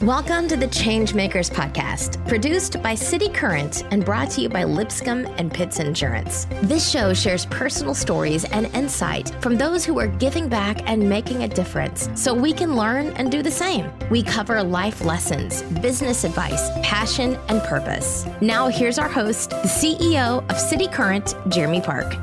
Welcome to the ChangeMakers podcast, produced by cityCURRENT and brought to you by Lipscomb and Pitts Insurance. This show shares personal stories and insight from those who are giving back and making a difference so we can learn and do the same. We cover life lessons, business advice, passion, and purpose. Now here's our host, the CEO of cityCURRENT, Jeremy Park.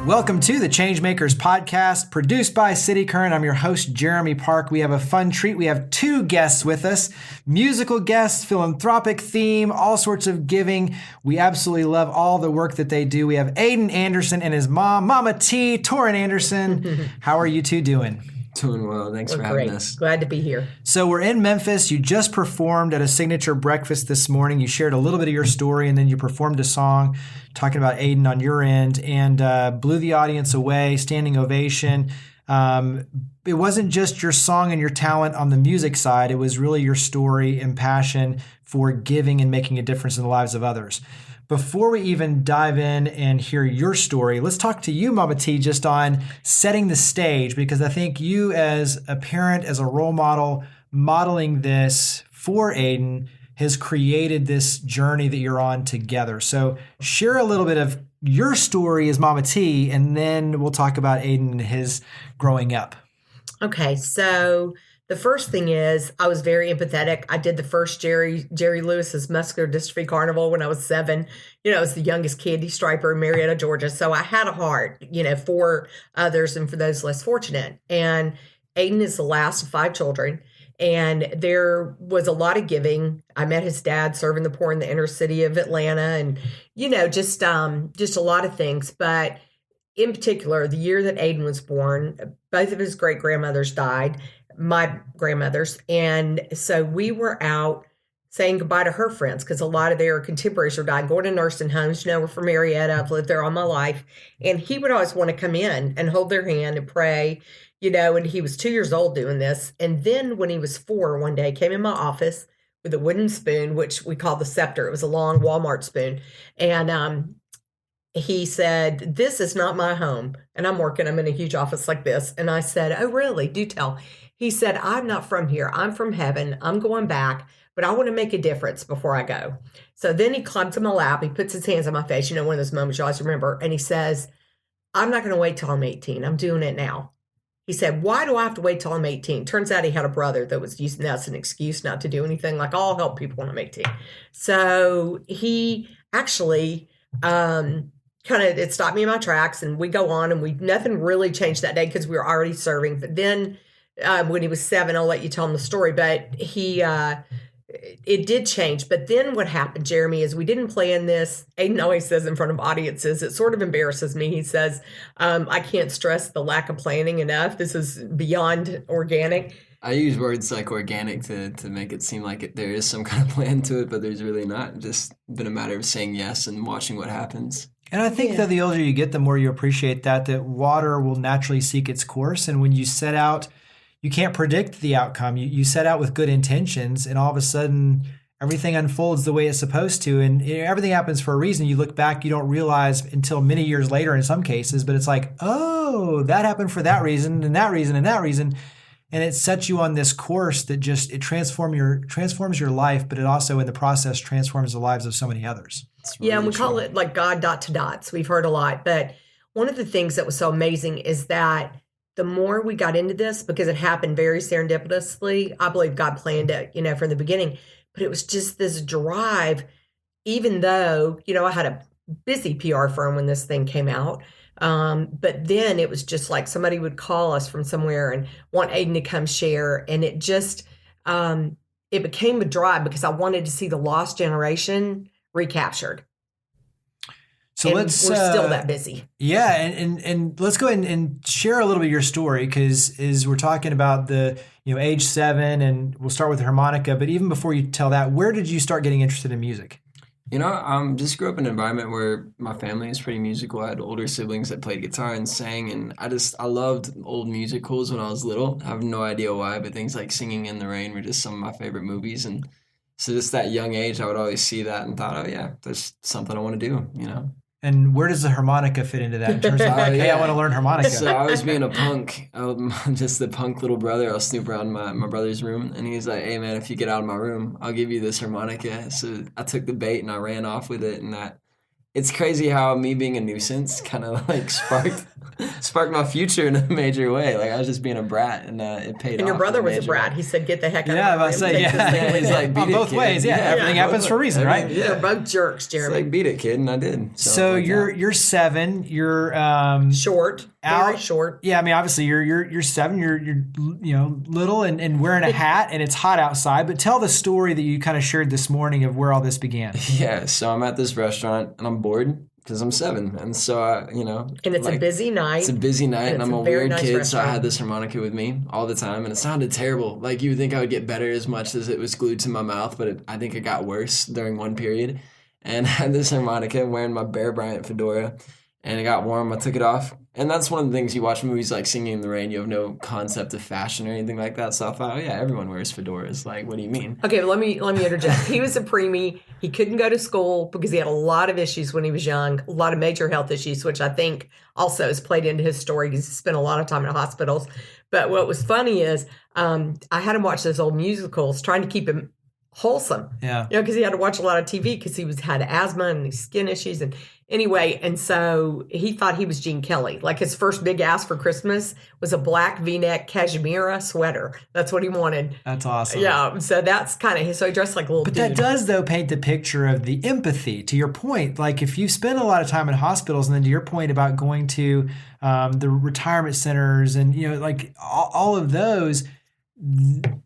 Welcome to the ChangeMakers podcast, produced by cityCURRENT. I'm your host, Jeremy Park. We have a fun treat. We have two guests with us, musical guests, philanthropic theme, all sorts of giving. We absolutely love all the work that they do. We have Aidan Anderson and his mom, Mama T, Toren Anderson. How are you two doing? Doing well. Thanks for having us. Glad to be here. So we're in Memphis. You just performed at a signature breakfast this morning. You shared a little bit of your story, and then you performed a song talking about Aidan on your end and blew the audience away, standing ovation. It wasn't just your song and your talent on the music side. It was really your story and passion for giving and making a difference in the lives of others. Before we even dive in and hear your story, let's talk to you, Mama T, just on setting the stage, because I think you as a parent, as a role model, modeling this for Aidan has created this journey that you're on together. So share a little bit of your story as Mama T, and then we'll talk about Aidan and his growing up. Okay, so the first thing is I was very empathetic. I did the first Jerry Lewis's Muscular Dystrophy Carnival when I was 7. I was the youngest candy striper in Marietta, Georgia. So I had a heart, for others and for those less fortunate. And Aidan is the last of 5 children. And there was a lot of giving. I met his dad serving the poor in the inner city of Atlanta and, just a lot of things. But in particular, the year that Aidan was born, both of his great-grandmothers died, my grandmothers. And so we were out saying goodbye to her friends because a lot of their contemporaries were dying, going to nursing homes. We're from Marietta. I've lived there all my life. And he would always want to come in and hold their hand and pray, and he was 2 years old doing this. And then when he was 4, one day, came in my office with a wooden spoon, which we call the scepter. It was a long Walmart spoon. And he said, "This is not my home." And I'm in a huge office like this. And I said, "Oh, really? Do tell." He said, "I'm not from here. I'm from heaven. I'm going back, but I want to make a difference before I go." So then he climbs in my lap. He puts his hands on my face. One of those moments you always remember. And he says, "I'm not going to wait till I'm 18. I'm doing it now." He said, "Why do I have to wait till I'm 18? Turns out he had a brother that was using that as an excuse not to do anything. Like, I'll help people when I'm 18. So he actually it stopped me in my tracks, and we go on, and nothing really changed that day because we were already serving. But then when he was 7, I'll let you tell him the story, but it did change. But then what happened, Jeremy, is we didn't plan this. Aidan always says in front of audiences, it sort of embarrasses me. He says, I can't stress the lack of planning enough. This is beyond organic. I use words like organic to make it seem like there is some kind of plan to it, but there's really not. Just been a matter of saying yes and watching what happens. And I think that the older you get, the more you appreciate that water will naturally seek its course. And when you set out, you can't predict the outcome. You set out with good intentions, and all of a sudden everything unfolds the way it's supposed to. And everything happens for a reason. You look back, you don't realize until many years later in some cases, but it's like, oh, that happened for that reason and that reason and that reason. And it sets you on this course that it transforms your life, but it also in the process transforms the lives of so many others. Really and we call it like God dot to dots. We've heard a lot. But one of the things that was so amazing is that the more we got into this, because it happened very serendipitously, I believe God planned it, from the beginning. But it was just this drive, even though, I had a busy PR firm when this thing came out. But then it was just like somebody would call us from somewhere and want Aidan to come share. And it just, it became a drive because I wanted to see the lost generation recaptured. So we're still that busy. Yeah. And let's go ahead and share a little bit of your story, because as we're talking about the, age 7, and we'll start with harmonica, but even before you tell that, where did you start getting interested in music? Just grew up in an environment where my family is pretty musical. I had older siblings that played guitar and sang, and I loved old musicals when I was little. I have no idea why, but things like Singing in the Rain were just some of my favorite movies. And so just that young age, I would always see that and thought, oh yeah, there's something I want to do, And where does the harmonica fit into that in terms of like, hey, I want to learn harmonica? So I was being a punk, just the punk little brother. I was snooping around my brother's room, and he was like, hey, man, if you get out of my room, I'll give you this harmonica. So I took the bait, and I ran off with it, and it's crazy how me being a nuisance kind of like sparked my future in a major way. Like I was just being a brat, and it paid off. And your brother was a brat. He said, "Get the heck out Yeah, of my room." I say, yeah. He's like, beat On it, both kid. ways. Yeah, everything happens for a reason, right? Yeah. They're both jerks, It's Jeremy. like, beat it, kid, and I did. So like you're 7. You're Short, very out- short. Yeah, I mean, obviously you're 7. You're little and wearing a hat, and it's hot outside. But tell the story that you kind of shared this morning of where all this began. Yeah, so I'm at this restaurant and I'm bored because I'm 7, and so And it's a busy night. It's a busy night, and it's I'm a a very weird nice kid, so I restaurant. had this harmonica with me all the time, and it sounded terrible. Like you would think I would get better as much as it was glued to my mouth, but I think it got worse during one period. And I had this harmonica wearing my Bear Bryant fedora, and it got warm. I took it off, and that's one of the things you watch movies like Singing in the Rain. You have no concept of fashion or anything like that. So I thought, oh yeah, everyone wears fedoras. Like, what do you mean? Okay, let me interject. He was a preemie. He couldn't go to school because he had a lot of issues when he was young, a lot of major health issues, which I think also has played into his story. He's spent a lot of time in hospitals. But what was funny is I had him watch those old musicals, trying to keep him wholesome. Yeah. Because he had to watch a lot of TV because he had asthma and skin issues. And anyway, and so he thought he was Gene Kelly. Like his first big ask for Christmas was a black V-neck cashmere sweater. That's what he wanted. That's awesome. Yeah, so that's kind of, so he dressed like a little But dude. that does, though, paint the picture of the empathy. To your point, like if you spend a lot of time in hospitals, and then to your point about going to the retirement centers and, like all of those,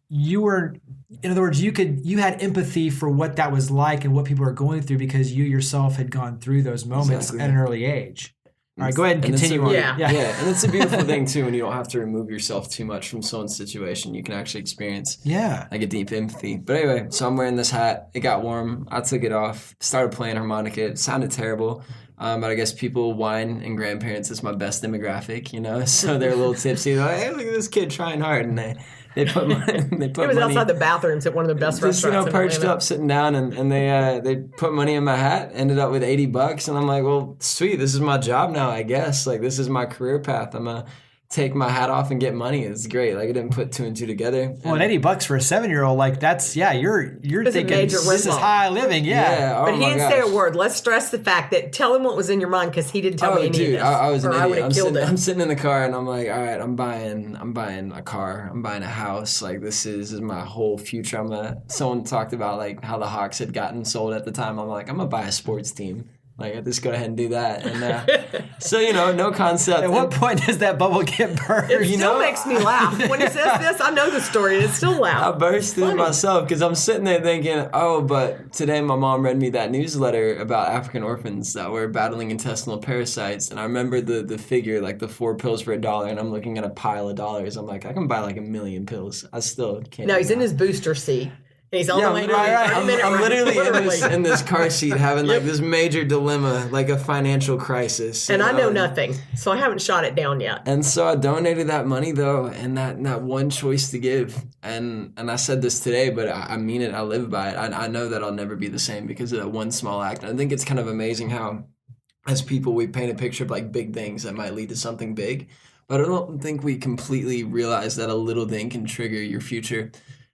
you were, in other words, you had empathy for what that was like and what people are going through because you yourself had gone through those moments Exactly. at an early age. All right, go ahead and And it's continue a- on. Yeah. Yeah, and it's a beautiful thing too when you don't have to remove yourself too much from someone's situation. You can actually experience Yeah. like a deep empathy. But anyway, so I'm wearing this hat. It got warm. I took it off. Started playing harmonica. It sounded terrible. But I guess people, wine and grandparents is my best demographic, So they're a little tipsy. They're like, hey, look at this kid trying hard, and they put money. They put He was money. outside the bathrooms at one of the best Just restaurants in perched Atlanta. up, sitting down, and they put money in my hat. Ended up with $80, and I'm like, well, sweet. This is my job now, I guess. Like this is my career path. I'm gonna take my hat off and get money. It's great. Like I didn't put 2 and 2 together. Well, and $80 for a 7-year-old, like that's you're It's a thinking major this is windfall. high living, yeah. Oh But he my didn't say a gosh. word. Let's stress the fact that tell him what was in your mind because he didn't tell me any dude, of this. I was an or I would idiot. have killed I'm him. sitting in the car and I'm like, all right, I'm buying a car. I'm buying a house. Like this is my whole future. Someone talked about like how the Hawks had gotten sold at the time. I'm like, I'm gonna buy a sports team. Like I just go ahead and do that. And so no concept. At what point does that bubble get burst? It still makes me laugh. When he says this, I know the story and it's still I laugh. burst through Funny. myself because I'm sitting there thinking, oh, but today my mom read me that newsletter about African orphans that were battling intestinal parasites. And I remember the figure, like the 4 pills for $1, and I'm looking at a pile of dollars. I'm like, I can buy like 1 million pills. I still can't. No, do he's in that. his booster seat. And he's on Yeah, the way to literally, the 30-minute I'm ride. literally in this car seat having like this major dilemma, like a financial crisis. And I know And- nothing, so I haven't shot it down yet. And so I donated that money though, and that one choice to give. And I said this today, but I mean it. I live by it. I know that I'll never be the same because of that one small act. And I think it's kind of amazing how, as people, we paint a picture of like big things that might lead to something big, but I don't think we completely realize that a little thing can trigger your future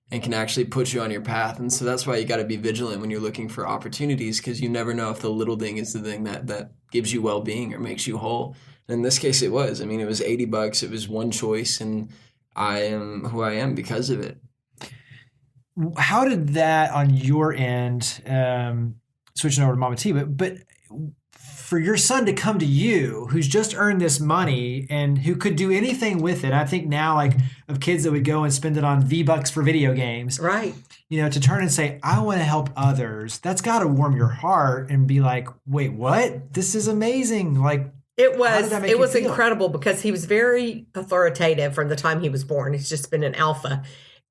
and can actually put you on your path. And so that's why you got to be vigilant when you're looking for opportunities, because you never know if the little thing is the thing that gives you well-being or makes you whole. And in this case, it was. I mean, it was $80. It was one choice, and I am who I am because of it. How did that on your end, switching over to Mama T, but for your son to come to you, who's just earned this money and who could do anything with it, I think now like of kids that would go and spend it on V-Bucks for video games, Right. to turn and say, I want to help others, that's got to warm your heart and be like, wait, what? This is amazing. Like, It How was did that make it you was feel? incredible because he was very authoritative from the time he was born. He's just been an alpha.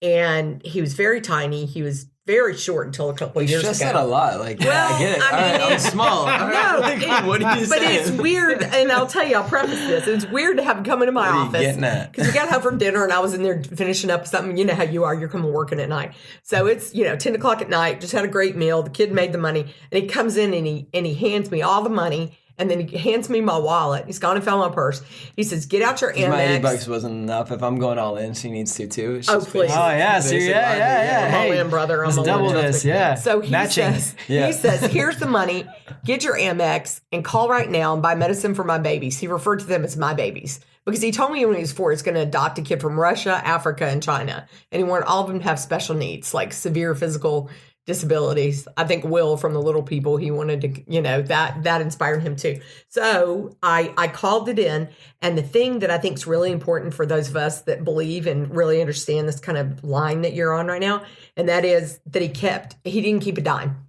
And he was very tiny. He was very short until a couple of You years stress ago. that a lot. Like, yeah, Well, I get it. I All right, mean, I'm small. All right. No, Like, what are you but saying? it's weird, and I'll tell you, I'll preface this. It's weird to have him come into my What are you office getting at? because we got home from dinner, and I was in there finishing up something. You know how you are; you're coming working at night, so it's 10 o'clock at night. Just had a great meal. The kid made the money, and he comes in and he hands me all the money, And then he hands me my wallet. He's gone and found my purse. He says, get out your Amex. My $80 wasn't enough. If I'm going all in, she needs to too. It's Oh, just please. Oh, yeah. So, yeah. I'm all Hey, in, brother. I'm let's all double in. this. Yeah. So he Matching. says, here's the money. Get your Amex and call right now and buy medicine for my babies. He referred to them as my babies because he told me when he was 4, he's going to adopt a kid from Russia, Africa, and China. And he wanted all of them to have special needs, like severe physical disabilities. I think Will from the Little People, he wanted to, that inspired him too. So I called it in. And the thing that I think is really important for those of us that believe and really understand this kind of line that you're on right now, and that is that he didn't keep a dime.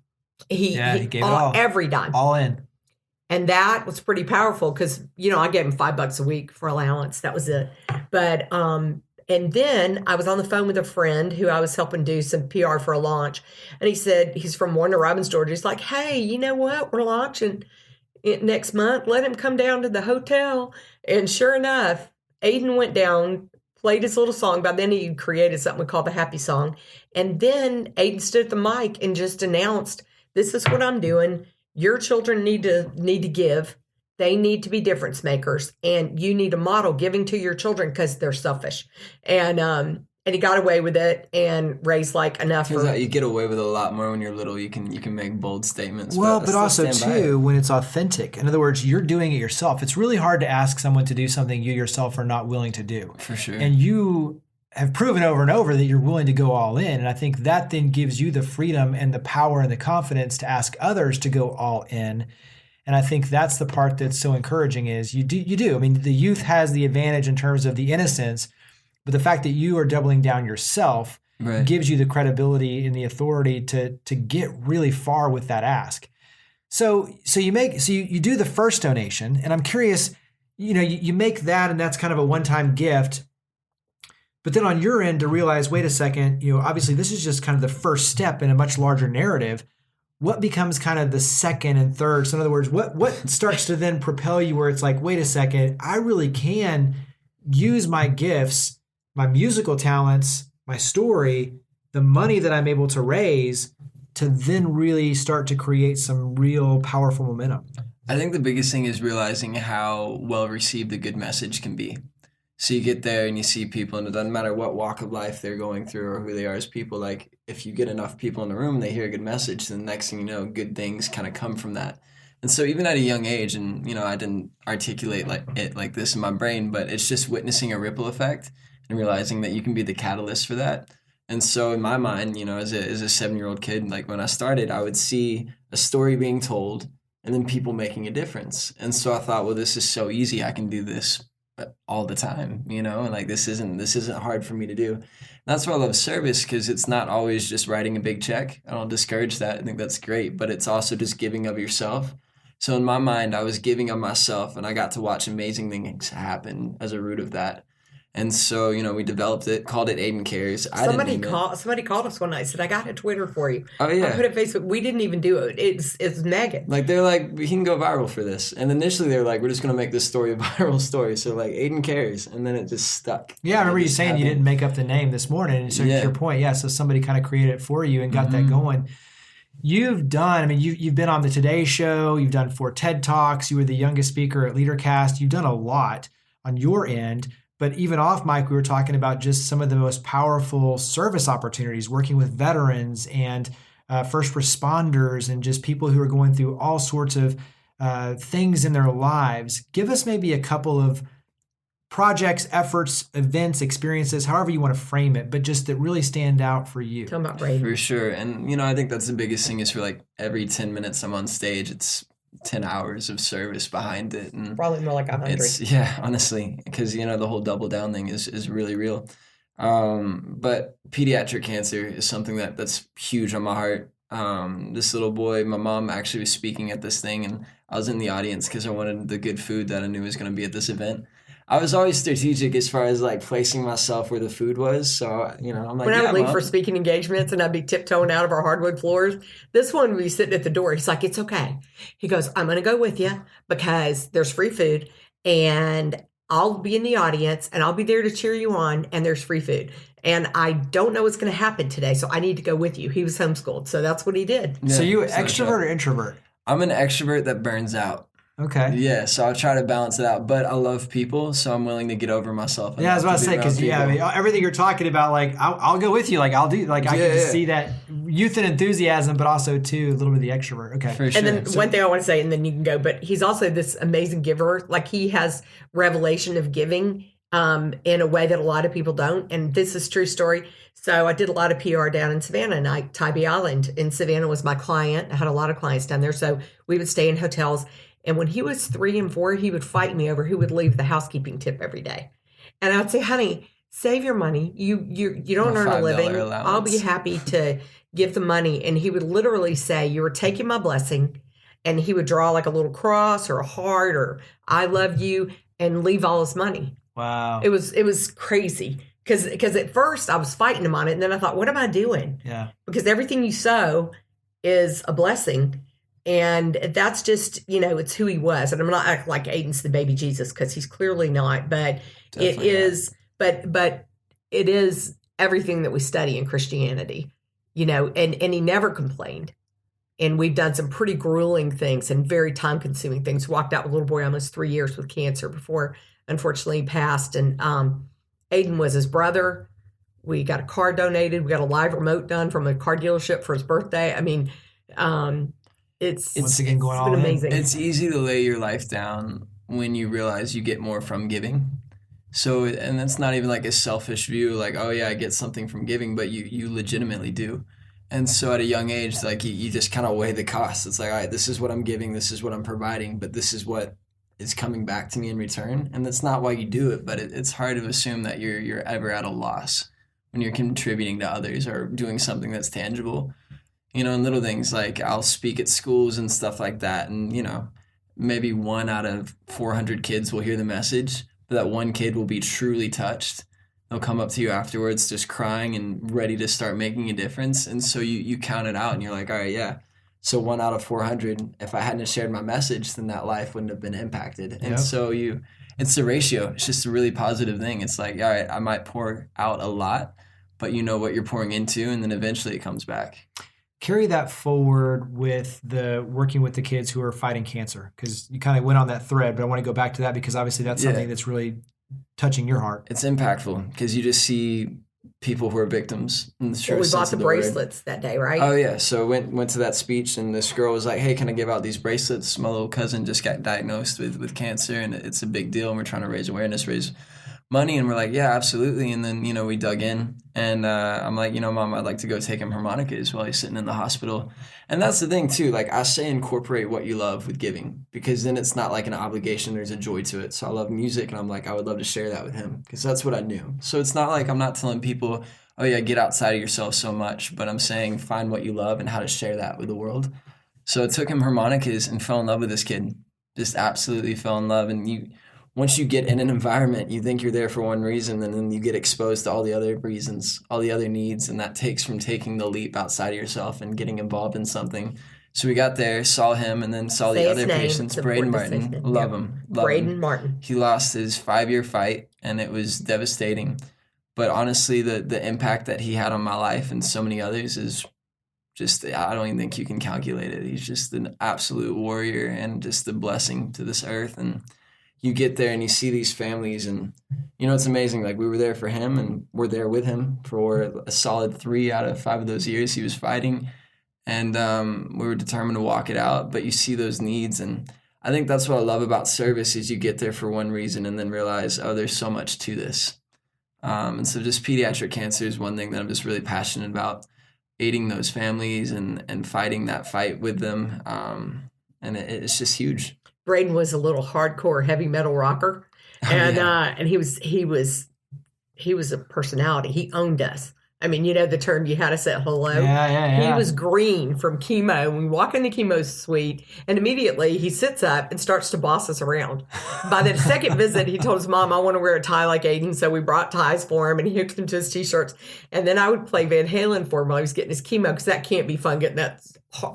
He gave it all. Every dime. All in. And that was pretty powerful because, I gave him $5 a week for allowance. That was it. But, and then I was on the phone with a friend who I was helping do some PR for a launch. And he said, he's from Warner Robins, Georgia. He's like, hey, you know what? We're launching it next month. Let him come down to the hotel. And sure enough, Aidan went down, played his little song. By then he created something we call the Happy Song. And then Aidan stood at the mic and just announced, this is what I'm doing. Your children need to give. They need to be difference makers, and you need to model giving to your children because they're selfish. And he got away with it and raised like enough. You get away with it a lot more when you're little. You can make bold statements. Well, but also too when it's authentic. In other words, you're doing it yourself. It's really hard to ask someone to do something you yourself are not willing to do. For sure. And you have proven over and over that you're willing to go all in. And I think that then gives you the freedom and the power and the confidence to ask others to go all in. And I think that's the part that's so encouraging is you do. I mean, the youth has the advantage in terms of the innocence, but the fact that you are doubling down yourself gives you the credibility and the authority to get really far with that ask. So you do the first donation, and I'm curious, you make that, and that's kind of a one-time gift. But then on your end to realize, wait a second, obviously this is just kind of the first step in a much larger narrative. What becomes kind of the second and third? So in other words, what starts to then propel you where it's like, wait a second, I really can use my gifts, my musical talents, my story, the money that I'm able to raise to then really start to create some real powerful momentum? I think the biggest thing is realizing how well received a good message can be. So you get there and you see people, and it doesn't matter what walk of life they're going through or who they are as people. Like, if you get enough people in the room and they hear a good message, then the next thing you know, good things kind of come from that. And so even at a young age, and I didn't articulate like this in my brain, but it's just witnessing a ripple effect and realizing that you can be the catalyst for that. And so in my mind, as a 7-year-old kid, like when I started, I would see a story being told and then people making a difference. And so I thought, well, this is so easy. I can do this all the time, and like this isn't hard for me to do. And that's why I love service, because it's not always just writing a big check. I don't discourage that. I think that's great, but it's also just giving of yourself. So in my mind, I was giving of myself, and I got to watch amazing things happen as a root of that. And so, we developed it, called it Aidan Cares. Somebody called us one night and said, I got a Twitter for you. Oh, yeah. I put it on Facebook. We didn't even do it. It's Megan. Like, they're like, we can go viral for this. And initially they were like, we're just going to make this story a viral story. So like, Aidan Cares. And then it just stuck. Yeah, I remember you saying you didn't make up the name this morning. And so to your point, so somebody kind of created it for you and got that going. You've been on the Today Show. You've done 4 TED Talks. You were the youngest speaker at LeaderCast. You've done a lot on your end. But even off mic, we were talking about just some of the most powerful service opportunities, working with veterans and first responders and just people who are going through all sorts of things in their lives. Give us maybe a couple of projects, efforts, events, experiences, however you want to frame it, but just that really stand out for you. Tell me about Brady. For sure. And, I think that's the biggest thing is for like every 10 minutes I'm on stage, it's 10 hours of service behind it. And probably more like 100. Honestly, because, the whole double down thing is really real. But pediatric cancer is something that's huge on my heart. This little boy, my mom actually was speaking at this thing, and I was in the audience because I wanted the good food that I knew was going to be at this event. I was always strategic as far as like placing myself where the food was. So, I'm like, when I would leave for speaking engagements and I'd be tiptoeing out of our hardwood floors, this one would be sitting at the door. He's like, it's okay. He goes, I'm going to go with you because there's free food and I'll be in the audience and I'll be there to cheer you on and there's free food. And I don't know what's going to happen today, so I need to go with you. He was homeschooled, so that's what he did. Yeah, so you extrovert or introvert? I'm an extrovert that burns out. Okay. Yeah, so I try to balance it out, but I love people, so I'm willing to get over myself. Yeah, I was about to say, because I mean, everything you're talking about, like I'll go with you, like I'll do, like I can just see that youth and enthusiasm, but also too a little bit of the extrovert. Okay, for sure. And then one thing I want to say, and then you can go, but he's also this amazing giver. Like he has revelation of giving in a way that a lot of people don't, and this is true story. So I did a lot of PR down in Savannah, and Tybee Island in Savannah was my client. I had a lot of clients down there, so we would stay in hotels. And when he was 3 and 4, he would fight me over who would leave the housekeeping tip every day. And I would say, honey, save your money. You don't earn a living. Allowance. I'll be happy to give the money. And he would literally say, you are taking my blessing. And he would draw like a little cross or a heart or I love you and leave all his money. Wow. It was crazy. Because at first I was fighting him on it. And then I thought, what am I doing? Yeah. Because everything you sow is a blessing. And that's just, it's who he was. And I'm not acting like Aidan's the baby Jesus because he's clearly not. But Definitely it is, but it is everything that we study in Christianity, and he never complained. And we've done some pretty grueling things and very time consuming things. Walked out with a little boy almost 3 years with cancer before, unfortunately, he passed. And Aidan was his brother. We got a car donated. We got a live remote done from a car dealership for his birthday. I mean, it's once again going been all amazing. It's easy to lay your life down when you realize you get more from giving. So, and that's not even like a selfish view, like, oh yeah, I get something from giving, but you legitimately do. And so at a young age, like you just kind of weigh the cost. It's like, all right, this is what I'm giving, this is what I'm providing, but this is what is coming back to me in return. And that's not why you do it, but it's hard to assume that you're ever at a loss when you're contributing to others or doing something that's tangible. And little things like I'll speak at schools and stuff like that. And, maybe 1 out of 400 kids will hear the message, but that one kid will be truly touched. They'll come up to you afterwards just crying and ready to start making a difference. And so you count it out and you're like, all right, yeah. So 1 out of 400, if I hadn't shared my message, then that life wouldn't have been impacted. And so it's the ratio. It's just a really positive thing. It's like, all right, I might pour out a lot, but you know what you're pouring into, and then eventually it comes back. Carry that forward with the working with the kids who are fighting cancer, because you kind of went on that thread, but I want to go back to that because obviously that's something that's really touching your heart. It's impactful because you just see people who are victims in the true we sense bought the of the bracelets that day, right? Oh yeah, so went to that speech and this girl was like, hey, can I give out these bracelets? My little cousin just got diagnosed with cancer and it's a big deal and we're trying to raise awareness, raise money, and we're like, yeah, absolutely. And then we dug in and I'm like, Mom, I'd like to go take him harmonicas while he's sitting in the hospital. And that's the thing too, like I say incorporate what you love with giving, because then it's not like an obligation, there's a joy to it. So I love music and I'm like, I would love to share that with him because that's what I knew. So it's not like I'm not telling people, oh yeah, get outside of yourself so much, but I'm saying find what you love and how to share that with the world. So I took him harmonicas and fell in love with this kid, just absolutely fell in love. And once you get in an environment, you think you're there for one reason, and then you get exposed to all the other reasons, all the other needs, and that takes from taking the leap outside of yourself and getting involved in something. So we got there, saw him, and then saw the other patients. Braden Martin, love him. Braden Martin. He lost his 5-year fight, and it was devastating. But honestly, the impact that he had on my life and so many others is just, I don't even think you can calculate it. He's just an absolute warrior and just a blessing to this earth. And you get there and you see these families and, it's amazing. Like we were there for him and we're there with him for a solid 3 out of 5 of those years he was fighting. And we were determined to walk it out, but you see those needs. And I think that's what I love about service is you get there for one reason and then realize, oh, there's so much to this. And so just pediatric cancer is one thing that I'm just really passionate about, aiding those families and fighting that fight with them. And it's just huge. Braden was a little hardcore heavy metal rocker, and he was a personality. He owned us. I mean, the term you had to say hello. Yeah. He was green from chemo. We walk into chemo suite, and immediately he sits up and starts to boss us around. By the second visit, he told his mom, I want to wear a tie like Aidan. So we brought ties for him, and he hooked them to his T-shirts. And then I would play Van Halen for him while he was getting his chemo, because that can't be fun, getting that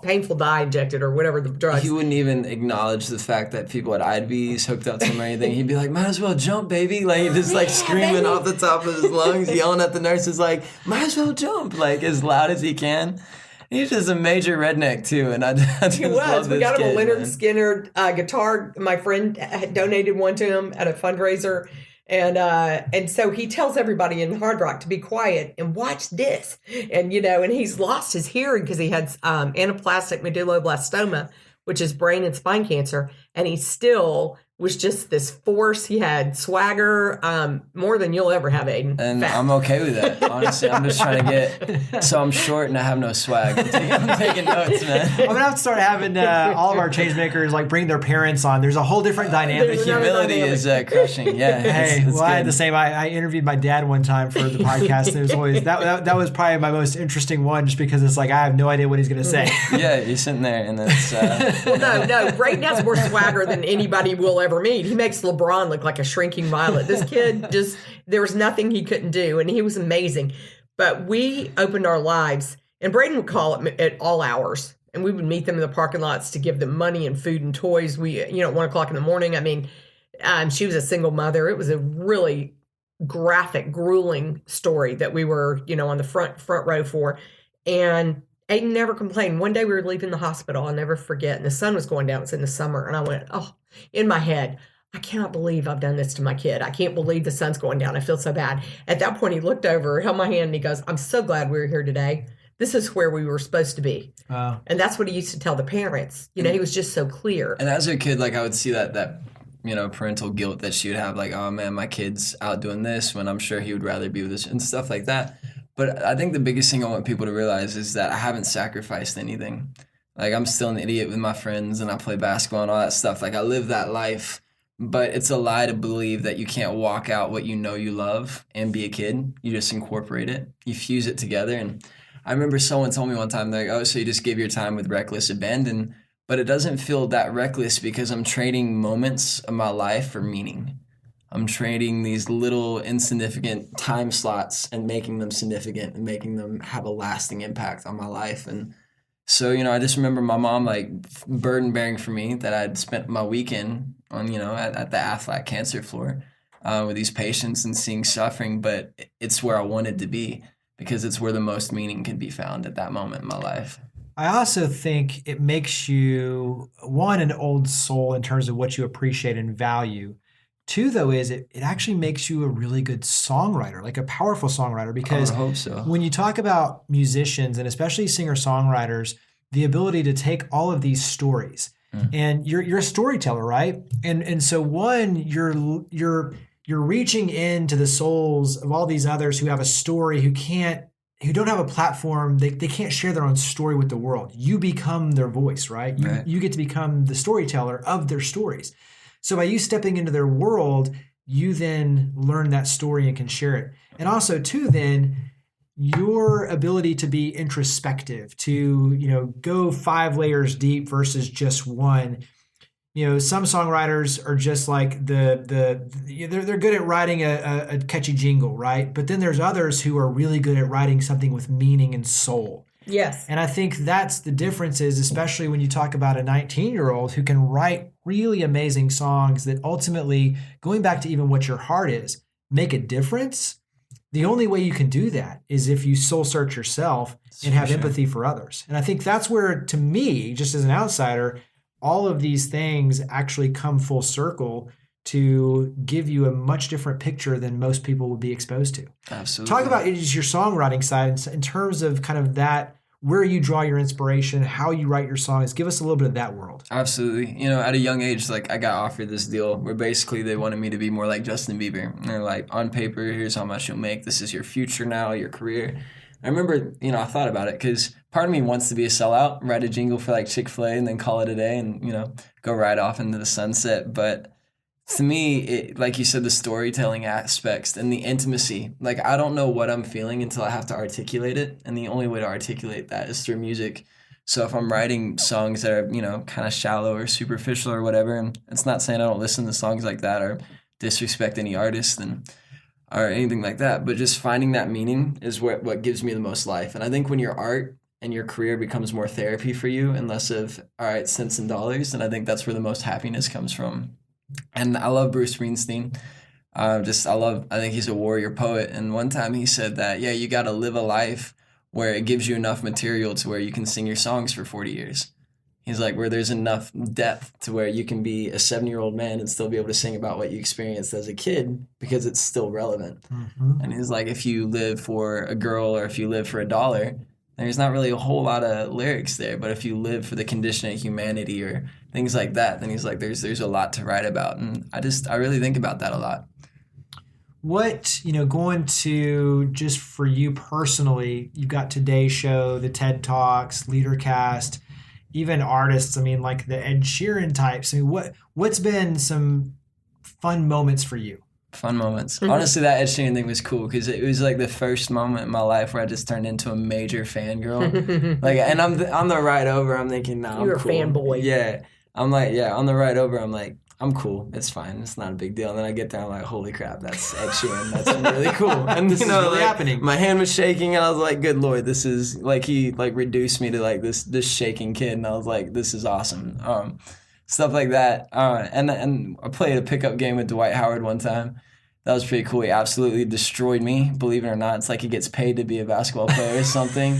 painful dye injected or whatever the drugs. He wouldn't even acknowledge the fact that people had IVs hooked up to him or anything. He'd be like, might as well jump, baby. Like, just like screaming off the top of his lungs, yelling at the nurses like, might as well jump, like as loud as he can. He's just a major redneck too, and I just He was. love We this got him a kid, Leonard man. Skinner guitar. My friend had donated one to him at a fundraiser. And so he tells everybody in Hard Rock to be quiet and watch this. And, and he's lost his hearing because he had anaplastic medulloblastoma, which is brain and spine cancer. And he still was just this force. He had swagger, more than you'll ever have, Aidan. And Fact. I'm okay with that. Honestly, I'm just trying to get. So I'm short and I have no swag. I'm taking notes, man. I'm gonna have to start having all of our change makers like bring their parents on. There's a whole different dynamic. There's another Humility dynamic. is crushing. Yeah. Hey, it's well, I had good. the same. I interviewed my dad one time for the podcast, and it was always that was probably my most interesting one, just because it's like I have no idea what he's gonna say. Yeah, you're sitting there, and it's. Well, no, Brayden has more swagger than anybody will ever meet. He makes LeBron look like a shrinking violet. This kid there was nothing he couldn't do, and he was amazing. But we opened our lives, and Brayden would call at all hours, and we would meet them in the parking lots to give them money and food and toys. We, at 1:00 in the morning. I mean, she was a single mother. It was a really graphic, grueling story that we were, on the front row for, and Aidan never complained. One day we were leaving the hospital, I'll never forget, and the sun was going down. It was in the summer, and I went, oh, in my head, I cannot believe I've done this to my kid. I can't believe the sun's going down. I feel so bad. At that point, he looked over, held my hand, and he goes, I'm so glad we were here today. This is where we were supposed to be. Wow. And that's what he used to tell the parents. He was just so clear. And as a kid, like I would see that parental guilt that she would have, like, oh man, my kid's out doing this when I'm sure he would rather be with us and stuff like that. But I think the biggest thing I want people to realize is that I haven't sacrificed anything. Like, I'm still an idiot with my friends, and I play basketball and all that stuff. Like, I live that life, but it's a lie to believe that you can't walk out what you know you love and be a kid. You just incorporate it. You fuse it together. And I remember someone told me one time, like, oh, so you just give your time with reckless abandon. But it doesn't feel that reckless because I'm trading moments of my life for meaning. I'm trading these little insignificant time slots and making them significant and making them have a lasting impact on my life. And so, I just remember my mom, like, burden bearing for me that I'd spent my weekend on, at the Aflac cancer floor with these patients and seeing suffering. But it's where I wanted to be because it's where the most meaning can be found at that moment in my life. I also think it makes you, one, an old soul in terms of what you appreciate and value. Two, though, is it actually makes you a really good songwriter, like a powerful songwriter, because I would hope so. when you talk about musicians and especially singer-songwriters, the ability to take all of these stories, and you're a storyteller, right? And so one, you're reaching into the souls of all these others who have a story, who don't have a platform, they can't share their own story with the world. You become their voice, right? You get to become the storyteller of their stories. So by you stepping into their world, you then learn that story and can share it. And also, too, then, your ability to be introspective, to, go 5 layers deep versus just one. Some songwriters are just like they're good at writing a catchy jingle, right? But then there's others who are really good at writing something with meaning and soul. Yes. And I think that's the difference is, especially when you talk about a 19-year-old who can write really amazing songs that ultimately, going back to even what your heart is, make a difference. The only way you can do that is if you soul search yourself and have empathy for others. And I think that's where, to me, just as an outsider, all of these things actually come full circle to give you a much different picture than most people would be exposed to. Absolutely. Talk about just your songwriting side in terms of kind of that, where you draw your inspiration, how you write your songs. Give us a little bit of that world. Absolutely. At a young age, like, I got offered this deal where basically they wanted me to be more like Justin Bieber. And they're like, on paper, here's how much you'll make. This is your future now, your career. I remember, I thought about it because part of me wants to be a sellout, write a jingle for like Chick-fil-A and then call it a day and, go right off into the sunset. But to me, it, like you said, the storytelling aspects and the intimacy, like, I don't know what I'm feeling until I have to articulate it. And the only way to articulate that is through music. So if I'm writing songs that are, kind of shallow or superficial or whatever, and it's not saying I don't listen to songs like that or disrespect any artist or anything like that, but just finding that meaning is what gives me the most life. And I think when your art and your career becomes more therapy for you and less of, all right, cents and dollars, then I think that's where the most happiness comes from. And I love Bruce Springsteen. I think he's a warrior poet. And one time he said that, you got to live a life where it gives you enough material to where you can sing your songs for 40 years. He's like, where there's enough depth to where you can be a 7-year-old man and still be able to sing about what you experienced as a kid because it's still relevant. Mm-hmm. And he's like, if you live for a girl or if you live for $1, there's not really a whole lot of lyrics there. But if you live for the condition of humanity or things like that, then he's like, there's a lot to write about. And I really think about that a lot. What, going to, just for you personally, you've got Today's Show, the TED Talks, LeaderCast, even artists, like the Ed Sheeran types. What's been some fun moments for you? Fun moments. Honestly, that Ed Sheeran thing was cool because it was like the first moment in my life where I just turned into a major fangirl. And I'm the ride over. I'm thinking, no, You're I'm cool. a fanboy. Yeah. I'm like, yeah, on the ride over, I'm like, I'm cool. It's fine. It's not a big deal. And then I get there, I'm like, holy crap, that's Ed Sheeran. That's really cool. And this is really happening. My hand was shaking, and I was like, good Lord, this is like he reduced me to like this shaking kid, and I was like, this is awesome. Stuff like that. And I played a pickup game with Dwight Howard one time. That was pretty cool. He absolutely destroyed me, believe it or not. It's like he gets paid to be a basketball player or something.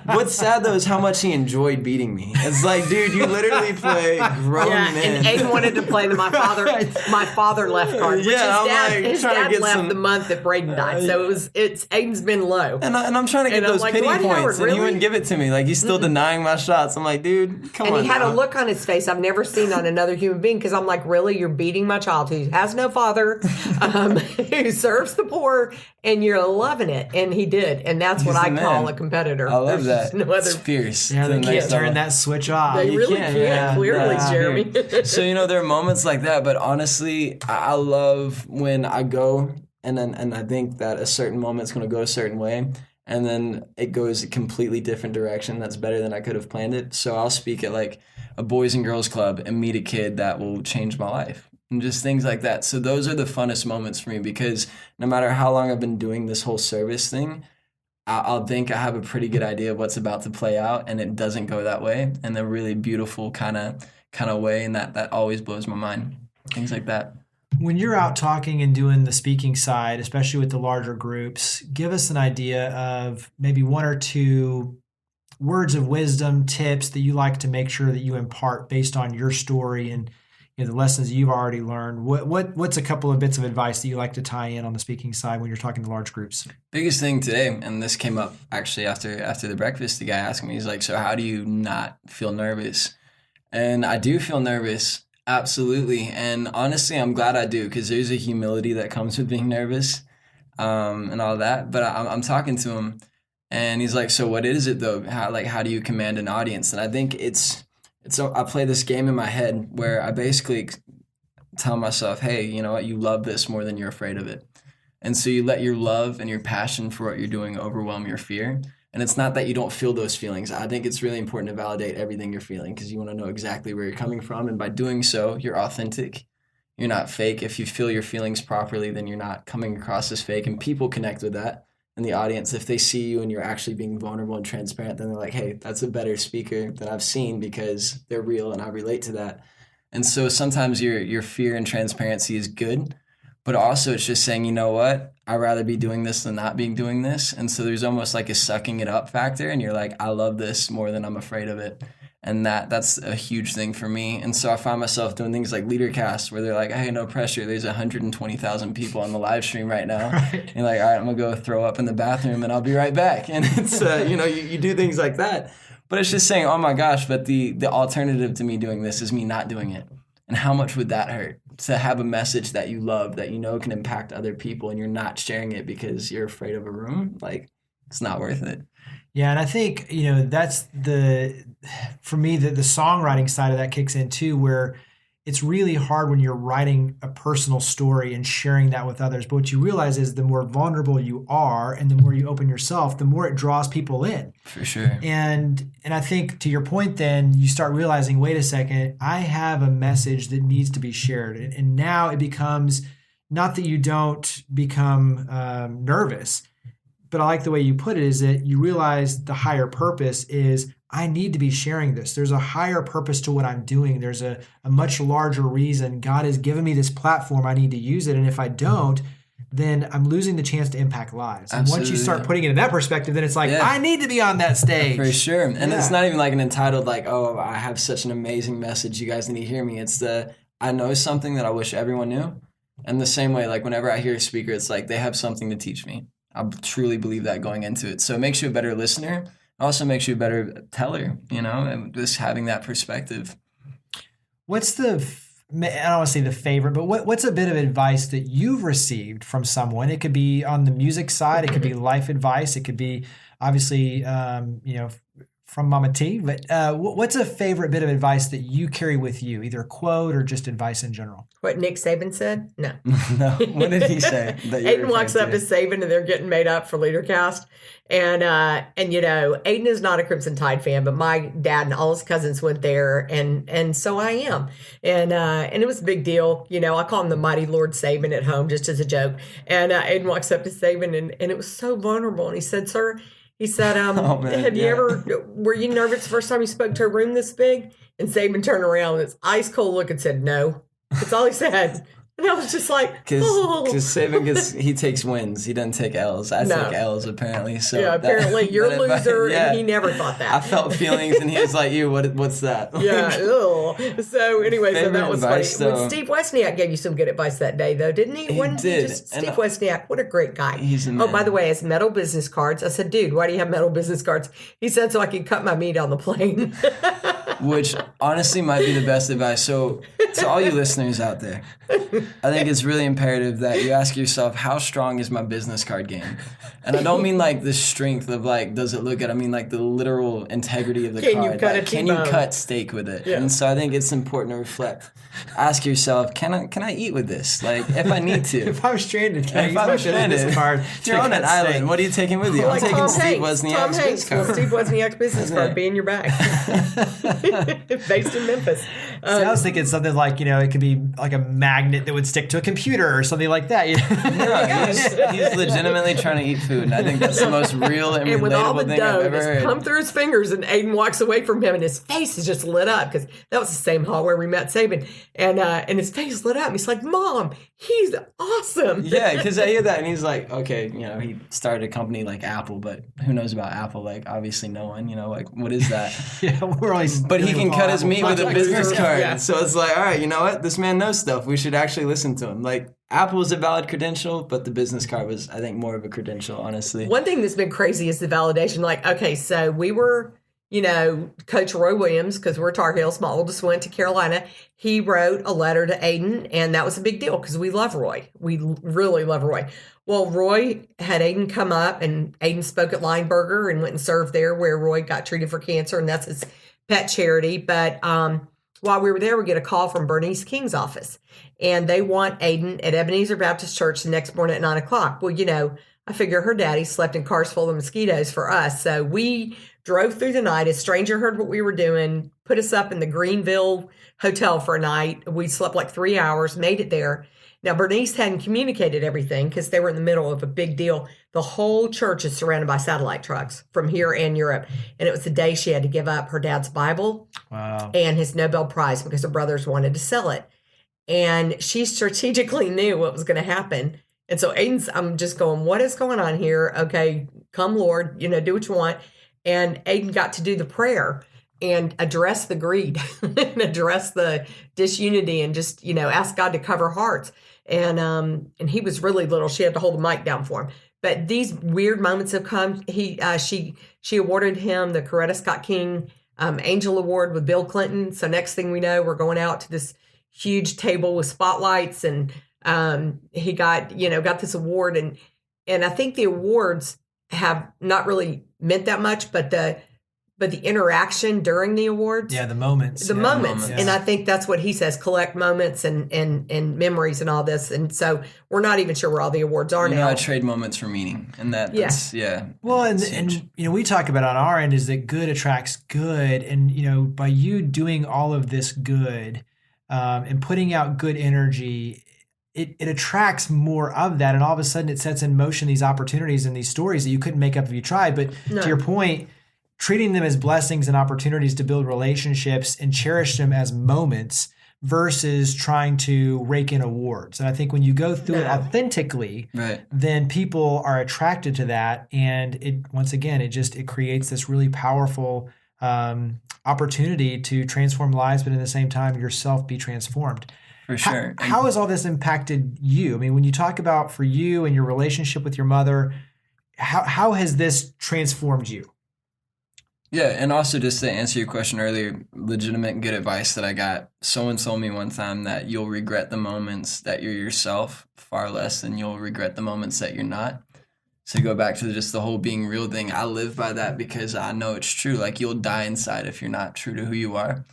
What's sad, though, is how much he enjoyed beating me. It's like, dude, you literally play grown men. And Aidan wanted to play my father left card, which his dad left the month that Braden died. So Aidan's been low. And I'm trying to get those pity points, Howard, really? And he wouldn't give it to me. Like, he's still denying my shots. I'm like, dude, come on. And he had now. a look on his face I've never seen on another human being because I'm like, really? You're beating my child who has no father, who serves the poor, and you're loving it. And he did. And that's what I call a competitor. I love There's that. No other... It's fierce. Yeah, they can't turn that switch off. They really can't, clearly, Jeremy. So, there are moments like that, but honestly, I love when I go and I think that a certain moment's going to go a certain way, and then it goes a completely different direction that's better than I could have planned it. So I'll speak at like a boys and girls club and meet a kid that will change my life. And just things like that. So those are the funnest moments for me because no matter how long I've been doing this whole service thing, I'll think I have a pretty good idea of what's about to play out, and it doesn't go that way in a really beautiful kind of way, and that always blows my mind. Things like that. When you're out talking and doing the speaking side, especially with the larger groups, give us an idea of maybe 1 or 2 words of wisdom, tips that you like to make sure that you impart based on your story and the lessons you've already learned. What's a couple of bits of advice that you like to tie in on the speaking side when you're talking to large groups? Biggest thing today, and this came up actually after the breakfast, the guy asked me, he's like, so how do you not feel nervous? And I do feel nervous, absolutely. And honestly, I'm glad I do because there's a humility that comes with being nervous and all that. But I'm talking to him, and he's like, so what is it though? How do you command an audience? And I think I play this game in my head where I basically tell myself, hey, you know what? You love this more than you're afraid of it. And so you let your love and your passion for what you're doing overwhelm your fear. And it's not that you don't feel those feelings. I think it's really important to validate everything you're feeling because you want to know exactly where you're coming from. And by doing so, you're authentic. You're not fake. If you feel your feelings properly, then you're not coming across as fake. And people connect with that. In the audience, if they see you and you're actually being vulnerable and transparent, then they're like, hey, that's a better speaker that I've seen because they're real and I relate to that. And so sometimes your fear and transparency is good, but also it's just saying, you know what, I'd rather be doing this than not being doing this. And so there's almost like a sucking it up factor, and you're like, I love this more than I'm afraid of it. And that's a huge thing for me. And so I find myself doing things like LeaderCast where they're like, hey, no pressure. There's 120,000 people on the live stream right now. Right. And you're like, all right, I'm going to go throw up in the bathroom and I'll be right back. And it's, you do things like that. But it's just saying, oh my gosh, but the alternative to me doing this is me not doing it. And how much would that hurt? To have a message that you love, that you know can impact other people, and you're not sharing it because you're afraid of a room? Like, it's not worth it. Yeah, and I think, that's for me, the songwriting side of that kicks in too, where it's really hard when you're writing a personal story and sharing that with others. But what you realize is the more vulnerable you are and the more you open yourself, the more it draws people in. For sure. And I think to your point then, you start realizing, wait a second, I have a message that needs to be shared. And now it becomes not that you don't become nervous, but I like the way you put it is that you realize the higher purpose is I need to be sharing this. There's a higher purpose to what I'm doing. There's a much larger reason. God has given me this platform. I need to use it. And if I don't, then I'm losing the chance to impact lives. And once you start Absolutely. putting it in that perspective, then it's like, I need to be on that stage. For sure. And it's not even like an entitled, like, oh, I have such an amazing message. You guys need to hear me. It's I know something that I wish everyone knew. And the same way, like whenever I hear a speaker, it's like they have something to teach me. I truly believe that going into it. So it makes you a better listener. Also makes you a better teller, and just having that perspective. What's I don't want to say the favorite, but what's a bit of advice that you've received from someone? It could be on the music side. It could be life advice. It could be obviously, from Mama T. But what's a favorite bit of advice that you carry with you, either a quote or just advice in general? What Nick Saban said? No. No. What did he say? Aidan walks up to Saban and they're getting made up for LeaderCast. And Aidan is not a Crimson Tide fan, but my dad and all his cousins went there, and so I am. And it was a big deal. I call him the Mighty Lord Saban at home just as a joke. And Aidan walks up to Saban and it was so vulnerable. And he said, "Sir," he said, were you nervous the first time you spoke to a room this big? And Saban turned around with his ice cold look and said, "No." That's all he said. And I was just like, because Saban he takes wins. He doesn't take L's. I take L's apparently. So yeah, apparently you're a loser, and he never thought that. I felt feelings, and he was like, "You, what's that?" Yeah. So anyway, so that was advice, funny. Well, Steve Wozniak gave you some good advice that day, though, didn't he? He did. Steve Wozniak, what a great guy. He's a man. Oh, by the way, his metal business cards. I said, "Dude, why do you have metal business cards?" He said, "So I can cut my meat on the plane." Which honestly might be the best advice. So to all you listeners out there, I think it's really imperative that you ask yourself, how strong is my business card game? And I don't mean like the strength of like, does it look good? I mean like the literal integrity of the card. Can you cut steak with it? Yeah. And so I think it's important to reflect. Ask yourself, can I eat with this? Like if I need to. If I'm stranded, can I use my business card? You're on an island. What are you taking with you? I'm taking Steve Wozniak's business card. Steve Wozniak's business card be in your bag. Based in Memphis. See, I was thinking something like, it could be like a magnet that would stick to a computer or something like that. No, he's legitimately trying to eat food, and I think that's the most real and with all the relatable thing dough I've ever heard. Come through his fingers, and Aidan walks away from him, and his face is just lit up because that was the same hall where we met Saban, and his face lit up. And he's like, "Mom, he's awesome." Yeah, because I hear that, and he's like, okay, he started a company like Apple, but who knows about Apple? Like, obviously, no one. Like, what is that? Yeah, we're always. But he can cut his meat with a business card. Yeah. So it's like, all right, you know what? This man knows stuff. We should actually listen to him. Like, Apple was a valid credential, but the business card was, I think, more of a credential, honestly. One thing that's been crazy is the validation. Like, okay, so we were, Coach Roy Williams, because we're Tar Heels, my oldest went to Carolina. He wrote a letter to Aidan, and that was a big deal because we love Roy. We really love Roy. Well, Roy had Aidan come up, and Aidan spoke at Lineberger and went and served there where Roy got treated for cancer, and that's his pet charity. But while we were there, we get a call from Bernice King's office, and they want Aidan at Ebenezer Baptist Church the next morning at 9 o'clock. Well, I figure her daddy slept in cars full of mosquitoes for us. So we drove through the night. A stranger heard what we were doing, put us up in the Greenville hotel for a night. We slept like 3 hours, made it there. Now, Bernice hadn't communicated everything because they were in the middle of a big deal. The whole church is surrounded by satellite trucks from here and Europe. And it was the day she had to give up her dad's Bible and his Nobel Prize because her brothers wanted to sell it. And she strategically knew what was going to happen. And so I'm just going, what is going on here? Okay, come Lord, do what you want. And Aidan got to do the prayer and address the greed and address the disunity and just, ask God to cover hearts. And he was really little. She had to hold the mic down for him. But these weird moments have come. She awarded him the Coretta Scott King Angel Award with Bill Clinton. So next thing we know, we're going out to this huge table with spotlights, and he got this award. And I think the awards have not really meant that much, but the interaction during the awards. Yeah, the moments. The moments. And I think that's what he says, collect moments and memories and all this. And so we're not even sure where all the awards are now. I trade moments for meaning. And that's. Well, and we talk about on our end is that good attracts good. And, by you doing all of this good and putting out good energy, it attracts more of that. And all of a sudden it sets in motion these opportunities and these stories that you couldn't make up if you tried. But to your point, treating them as blessings and opportunities to build relationships and cherish them as moments versus trying to rake in awards. And I think when you go through it No. authentically, Right. then people are attracted to that. And once again, it creates this really powerful opportunity to transform lives, but at the same time, yourself be transformed. For sure. How has all this impacted you? I mean, when you talk about for you and your relationship with your mother, how has this transformed you? Yeah, and also just to answer your question earlier, legitimate good advice that I got. Someone told me one time that you'll regret the moments that you're yourself far less than you'll regret the moments that you're not. So to go back to just the whole being real thing, I live by that because I know it's true. Like you'll die inside if you're not true to who you are.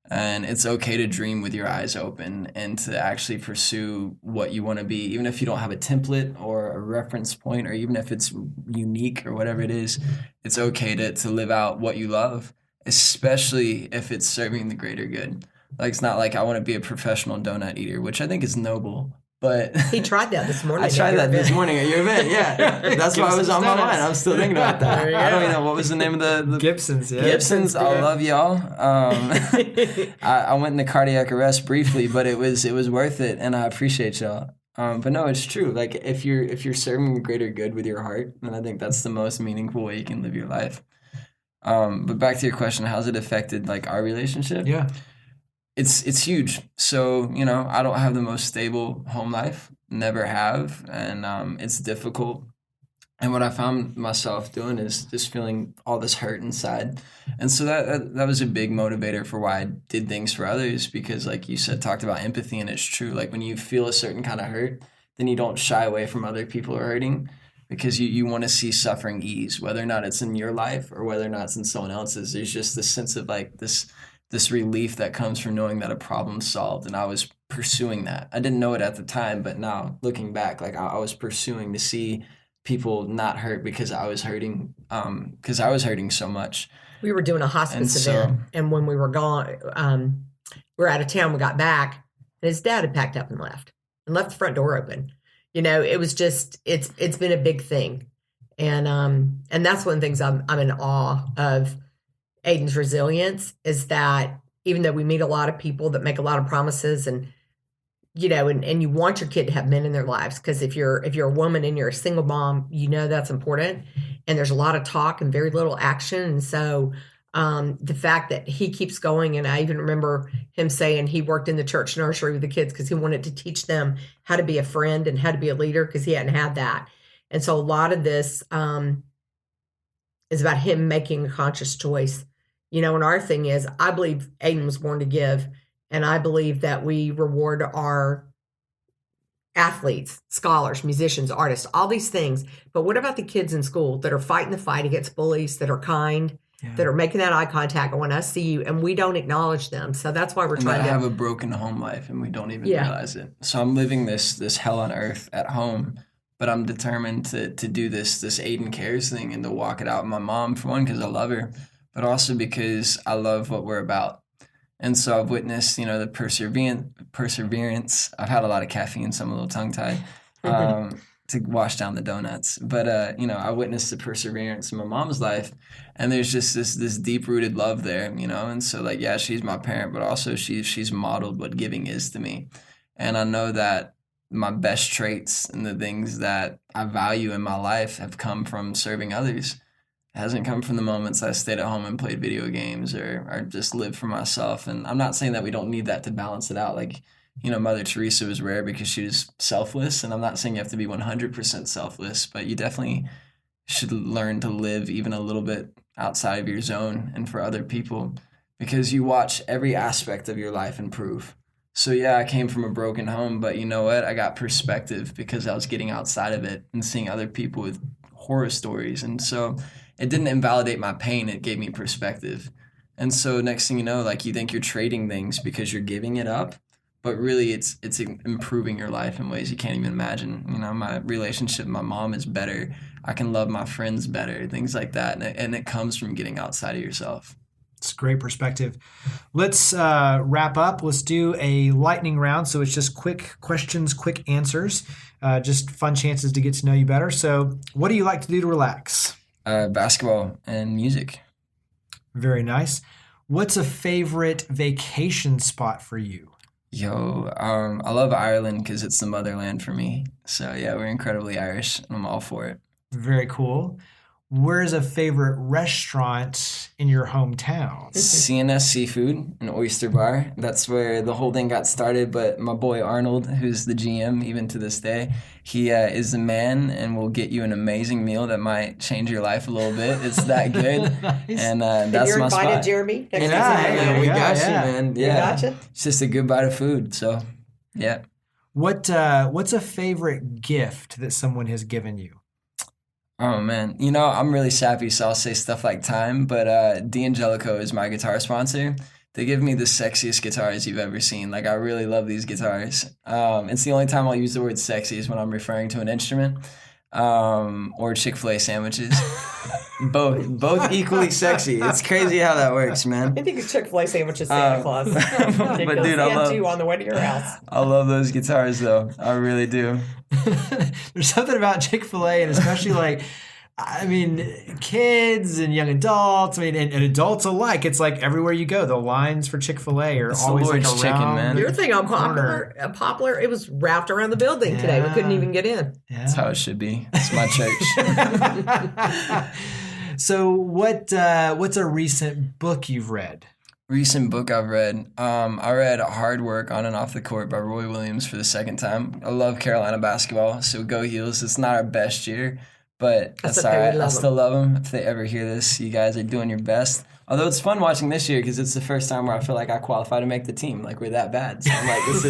And it's okay to dream with your eyes open and to actually pursue what you want to be, even if you don't have a template or a reference point, or even if it's unique or whatever it is. It's okay to live out what you love, especially if it's serving the greater good. Like it's not like I want to be a professional donut eater, which I think is noble. But He tried that this morning. I tried at your that this event. morning at your event. Yeah, that's why it was on my mind. I'm still thinking about that. There you I don't go. even know what was the name of the Gibson's, yeah. Gibsons. I yeah. love y'all. I went into cardiac arrest briefly, but it was worth it, and I appreciate y'all. But no, it's true. Like if you're serving the greater good with your heart, then I think that's the most meaningful way you can live your life. But back to your question, how's it affected like our relationship? Yeah. It's huge. So, you know, I don't have the most stable home life, never have, and it's difficult. And what I found myself doing is just feeling all this hurt inside. And so that was a big motivator for why I did things for others, because like you said, talked about empathy, and it's true. Like when you feel a certain kind of hurt, then you don't shy away from other people who are hurting, because you want to see suffering ease, whether or not it's in your life or whether or not it's in someone else's. There's just this sense of like this relief that comes from knowing that a problem's solved, and I was pursuing that. I didn't know it at the time, but now looking back, like I was pursuing to see people not hurt because I was hurting so much. We were doing a hospice And so- event, and when we were gone, we were out of town. We got back, and his dad had packed up and left the front door open. You know, it was just it's been a big thing, and that's one of the things I'm in awe of. Aidan's resilience is that even though we meet a lot of people that make a lot of promises, and you know, and you want your kid to have men in their lives, because if you're a woman and you're a single mom, you know that's important, and there's a lot of talk and very little action. And so the fact that he keeps going, and I even remember him saying he worked in the church nursery with the kids because he wanted to teach them how to be a friend and how to be a leader, because he hadn't had that. And so a lot of this is about him making a conscious choice. You know, and our thing is, I believe Aidan was born to give, and I believe that we reward our athletes, scholars, musicians, artists, all these things. But what about the kids in school that are fighting the fight against bullies, that are kind, that are making that eye contact, and when I see you, and we don't acknowledge them. So that's why we're And trying that to have a broken home life, and we don't even Yeah. realize it. So I'm living this hell on earth at home, but I'm determined to do this Aidan Cares thing and to walk it out with my mom, for one, because I love her, but also because I love what we're about. And so I've witnessed, you know, the perseverance. I've had a lot of caffeine, so I'm a little tongue-tied to wash down the donuts. But, you know, I witnessed the perseverance in my mom's life, and there's just this deep-rooted love there, you know. And so, like, yeah, she's my parent, but also she's modeled what giving is to me. And I know that my best traits and the things that I value in my life have come from serving others. It hasn't come from the moments I stayed at home and played video games or just lived for myself. And I'm not saying that we don't need that to balance it out. Like, you know, Mother Teresa was rare because she was selfless. And I'm not saying you have to be 100% selfless, but you definitely should learn to live even a little bit outside of your zone and for other people, because you watch every aspect of your life improve. So yeah, I came from a broken home, but you know what? I got perspective because I was getting outside of it and seeing other people with horror stories. And so it didn't invalidate my pain, it gave me perspective. And so next thing you know, like, you think you're trading things because you're giving it up, but really it's improving your life in ways you can't even imagine. You know, my relationship with my mom is better. I can love my friends better, things like that. And it comes from getting outside of yourself. It's great perspective. Let's wrap up. Let's do a lightning round. So it's just quick questions, quick answers, just fun chances to get to know you better. So what do you like to do to relax? Basketball and music. Very nice. What's a favorite vacation spot for you? I love Ireland because it's the motherland for me. So yeah, we're incredibly Irish, and I'm all for it. Very cool. Where's a favorite restaurant in your hometown? CNS Seafood, an oyster bar. That's where the whole thing got started. But my boy Arnold, who's the GM even to this day, he is the man and will get you an amazing meal that might change your life a little bit. It's that good. Nice. And that's you're my invited, spot. Jeremy. Yeah, Yeah, we yeah, got yeah. you, man. We Yeah, gotcha. it's just a good bite of food. So, yeah. What's a favorite gift that someone has given you? Oh man, I'm really sappy, so I'll say stuff like time. But D'Angelico is my guitar sponsor. They give me the sexiest guitars you've ever seen. Like I really love these guitars. It's the only time I'll use the word sexy is when I'm referring to an instrument, or Chick-fil-A sandwiches. both equally sexy. It's crazy how that works, man. I think a Chick-fil-A sandwich is Santa Claus. but dude, I love you on the way to your house. I love those guitars though. I really do. There's something about Chick-fil-A, and especially kids and young adults, and adults alike. It's like everywhere you go, the lines for Chick-fil-A are It's the always like Lord's around. chicken, man. Your thing on corner. Poplar, it was wrapped around the building today. We couldn't even get in. Yeah. That's how it should be. It's my church. So what's a recent book you've read? Recent book I've read. I read Hard Work on and Off the Court by Roy Williams for the second time. I love Carolina basketball, so go Heels. It's not our best year, but that's all okay, we right. I love still love them. If they ever hear this, you guys are doing your best. Although it's fun watching this year because it's the first time where I feel like I qualify to make the team. Like we're that bad. So I'm like, this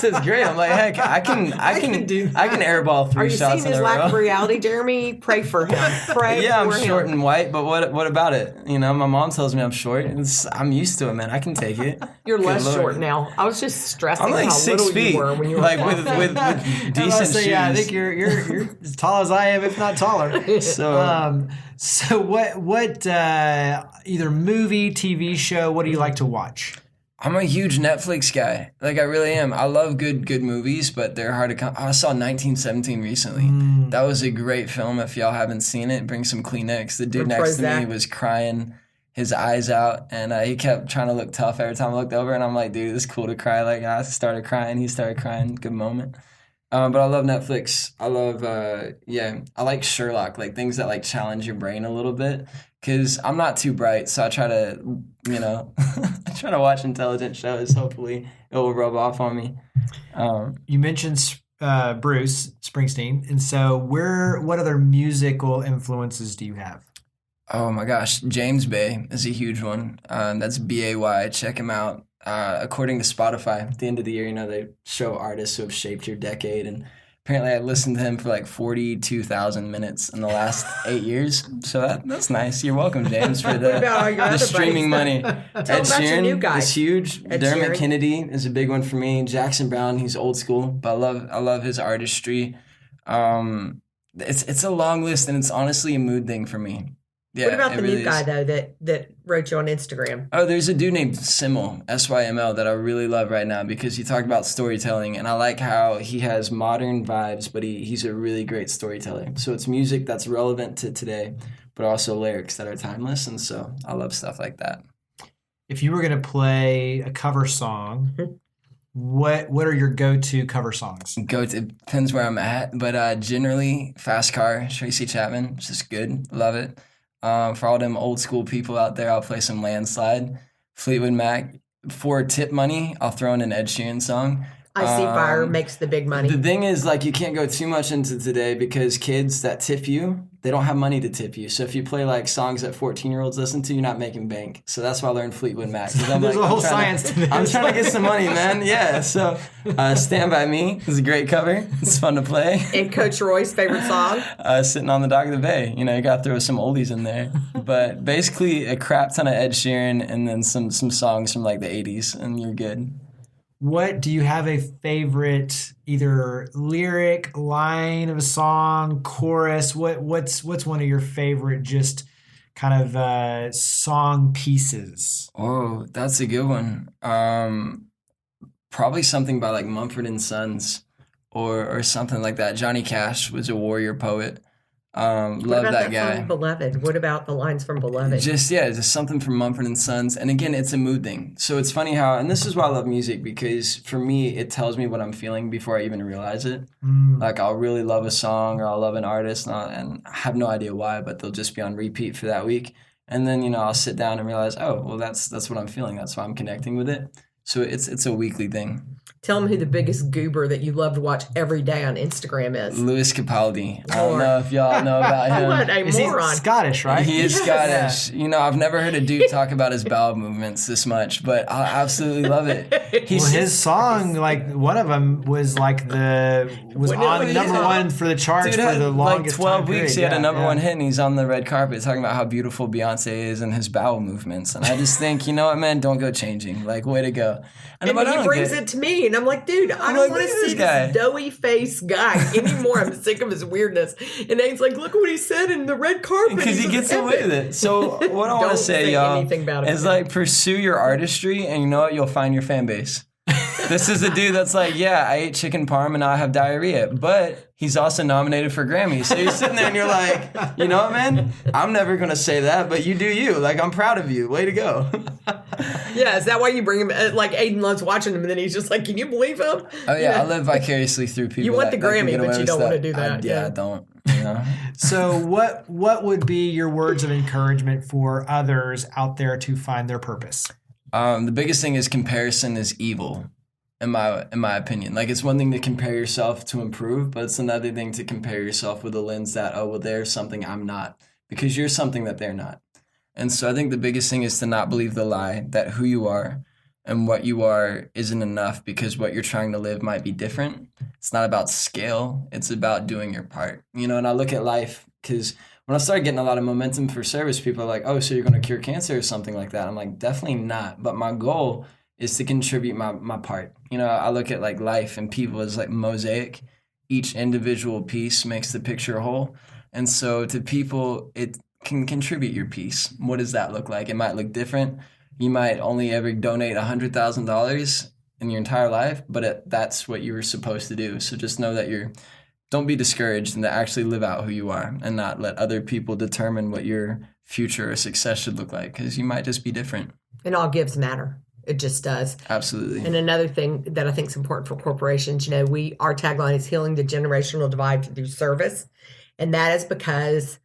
is great. I'm like, heck, I can airball Are 3 you shots seeing in his a lack of row. reality, Jeremy? Pray for him. Pray Yeah, I'm for him. short and white, but what about it? My mom tells me I'm short. I'm used to it, man. I can take it. You're Good less Lord. short now. I was just stressing I'm like how 6 little feet, you were when you were like five. with decent shoes. Yeah, I think you're as tall as I am, if not taller. So what either movie, TV show, what do you like to watch? I'm a huge Netflix guy. Like I really am. I love good movies, but they're hard to come. I saw 1917 recently. That was a great film. If y'all haven't seen it, bring some Kleenex. The dude Or next to me Prozac. was crying his eyes out, and he kept trying to look tough every time I looked over, and I'm like, dude, it's cool to cry. Like I started crying, he started crying. Good moment. But I love Netflix. I love, I like Sherlock, like things that like challenge your brain a little bit. Cause I'm not too bright, so I try to, I try to watch intelligent shows. Hopefully, it will rub off on me. You mentioned Bruce Springsteen, and so what other musical influences do you have? Oh my gosh, James Bay is a huge one. That's BAY. Check him out. According to Spotify, at the end of the year, they show artists who have shaped your decade, and apparently I listened to him for like 42,000 minutes in the last 8 years. So that's nice. You're welcome, James, for What about all your the other streaming buddies? money. Tell Ed them about your new Sheeran guy. is huge. Ed Dermot Sheeran. Kennedy is a big one for me. Jackson Brown, he's old school, but I love his artistry. It's a long list, and it's honestly a mood thing for me. Yeah, What about it the really new guy, is. though, that wrote you on Instagram? Oh, there's a dude named Syml, S-Y-M-L, that I really love right now because he talked about storytelling, and I like how he has modern vibes, but he's a really great storyteller. So it's music that's relevant to today, but also lyrics that are timeless, and so I love stuff like that. If you were going to play a cover song, what are your go-to cover songs? Depends where I'm at, but generally, Fast Car, Tracy Chapman, it's just good, love it. For all them old school people out there, I'll play some Landslide. Fleetwood Mac. For tip money, I'll throw in an Ed Sheeran song. I see fire makes the big money. The thing is, like, you can't go too much into today because kids that tip you, they don't have money to tip you. So if you play, like, songs that 14-year-olds listen to, you're not making bank. So that's why I learned Fleetwood Mac. 'Cause I'm There's like, a whole I'm trying science to this. I'm trying to get some money, man. Yeah, so Stand By Me is a great cover. It's fun to play. And Coach Roy's favorite song? Sitting on the dock of the bay. You got to throw some oldies in there. But basically a crap ton of Ed Sheeran and then some songs from, like, the 80s, and you're good. What do you have a favorite either lyric, line of a song, chorus? What's one of your favorite just kind of song pieces? Oh, that's a good one. Probably something by like Mumford and Sons or something like that. Johnny Cash was a warrior poet. Love What about that guy. song, Beloved? What about the lines from Beloved? Just something from Mumford & Sons. And again, it's a mood thing. So it's funny how, and this is why I love music, because for me, it tells me what I'm feeling before I even realize it. Like I'll really love a song or I'll love an artist and I have no idea why, but they'll just be on repeat for that week. And then, I'll sit down and realize, oh, well, that's what I'm feeling. That's why I'm connecting with it. So it's a weekly thing. Tell them who the biggest goober that you love to watch every day on Instagram is. Louis Capaldi. I don't know if y'all know about him. What a Is he moron. Scottish, right? He is Scottish. I've never heard a dude talk about his bowel movements this much, but I absolutely love it. His song, like one of them, was on number one for the charts for the longest like 12 time weeks. period. He had a number one hit, and he's on the red carpet talking about how beautiful Beyonce is and his bowel movements. And I just think, you know what, man, don't go changing. Like, way to go. And he brings it to me, and I'm like, dude, I don't want to see this doughy face guy anymore. I'm sick of his weirdness. And Aiden's like, look what he said in the red carpet. Because he gets away with it. So what I want to say, y'all, is like pursue your artistry, and you know what? You'll find your fan base. This is a dude that's like, yeah, I ate chicken parm and now I have diarrhea, but he's also nominated for Grammy. So you're sitting there and you're like, you know what, man? I'm never going to say that, but you do you. Like, I'm proud of you. Way to go. Yeah, is that why you bring him? Like, Aidan loves watching him, and then he's just like, can you believe him? Oh, yeah, I live vicariously through people. You want the Grammy, but you don't want to do that. I don't. So what would be your words of encouragement for others out there to find their purpose? The biggest thing is comparison is evil. In my opinion, like it's one thing to compare yourself to improve, but it's another thing to compare yourself with a lens that, oh, well, they're something I'm not, because you're something that they're not. And so I think the biggest thing is to not believe the lie that who you are and what you are isn't enough, because what you're trying to live might be different. It's not about scale. It's about doing your part. And I look at life, because when I started getting a lot of momentum for service, people are like, oh, so you're going to cure cancer or something like that. I'm like, definitely not. But my goal is to contribute my part. I look at like life and people as like mosaic. Each individual piece makes the picture whole. And so to people, it can contribute your piece. What does that look like? It might look different. You might only ever donate $100,000 in your entire life, but that's what you were supposed to do. So just know that don't be discouraged, and to actually live out who you are and not let other people determine what your future or success should look like, because you might just be different. And all gives matter. It just does. Absolutely. And another thing that I think is important for corporations, our tagline is healing the generational divide through service. And that is because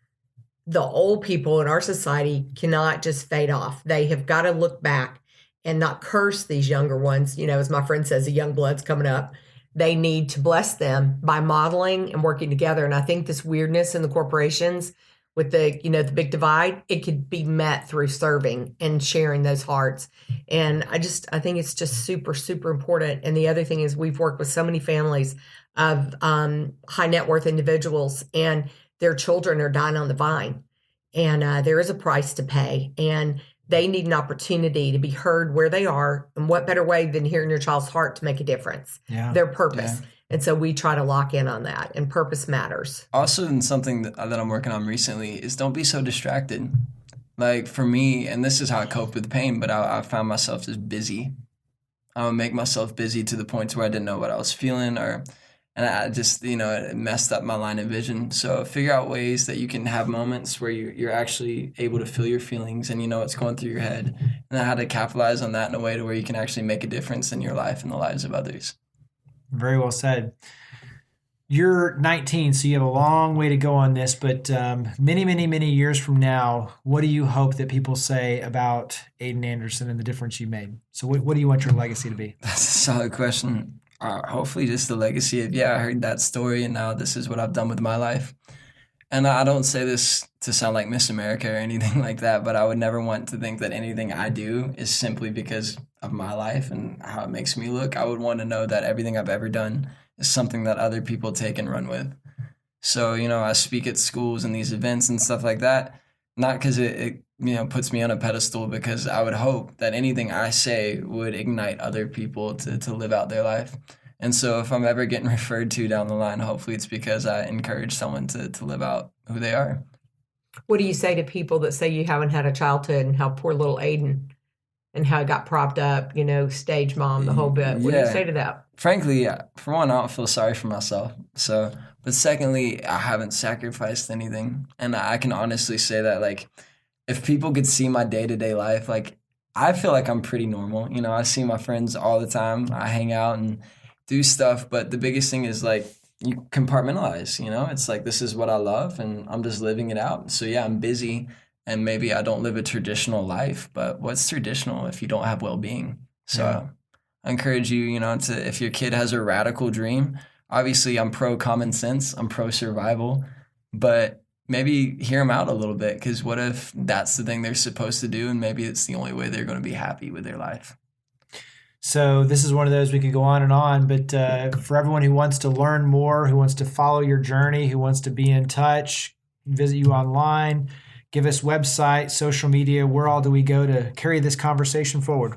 the old people in our society cannot just fade off. They have got to look back and not curse these younger ones. As my friend says, the young blood's coming up. They need to bless them by modeling and working together. And I think this weirdness in the corporations with the big divide, it could be met through serving and sharing those hearts. And I think it's just super, super important. And the other thing is we've worked with so many families of high net worth individuals, and their children are dying on the vine. And there is a price to pay. And they need an opportunity to be heard where they are. And what better way than hearing your child's heart to make a difference? Yeah. Their purpose. Yeah. And so we try to lock in on that, and purpose matters. Also, and something that I'm working on recently is don't be so distracted. Like for me, and this is how I cope with pain, but I found myself just busy. I would make myself busy to the point where I didn't know what I was feeling, and I just, it messed up my line of vision. So figure out ways that you can have moments where you're actually able to feel your feelings and you know what's going through your head, and how to capitalize on that in a way to where you can actually make a difference in your life and the lives of others. Very well said. You're 19, so you have a long way to go on this, but many, many, many years from now, what do you hope that people say about Aidan Anderson and the difference you made? So what do you want your legacy to be? That's a solid question. Hopefully just the legacy of, I heard that story and now this is what I've done with my life. And I don't say this to sound like Miss America or anything like that, but I would never want to think that anything I do is simply because of my life and how it makes me look. I would want to know that everything I've ever done is something that other people take and run with. So, I speak at schools and these events and stuff like that, not because it puts me on a pedestal, because I would hope that anything I say would ignite other people to live out their life. And so if I'm ever getting referred to down the line, hopefully it's because I encourage someone to live out who they are. What do you say to people that say you haven't had a childhood and how poor little Aidan and how he got propped up, stage mom, the whole bit? What do you say to that? Frankly, for one, I don't feel sorry for myself. So But secondly, I haven't sacrificed anything. And I can honestly say that, like, if people could see my day-to-day life, like, I feel like I'm pretty normal. You know, I see my friends all the time. I hang out and do stuff. But the biggest thing is, like, you compartmentalize, you know? It's like, this is what I love, and I'm just living it out. So, yeah, I'm busy, and maybe I don't live a traditional life. But what's traditional if you don't have well-being? So I encourage you, you know, to, if your kid has a radical dream, obviously I'm pro common sense, I'm pro survival, but maybe hear them out a little bit, because what if that's the thing they're supposed to do, and maybe it's the only way they're going to be happy with their life. So this is one of those we could go on, but for everyone who wants to learn more, who wants to follow your journey, who wants to be in touch, visit you online, give us website, social media, where all do we go to carry this conversation forward?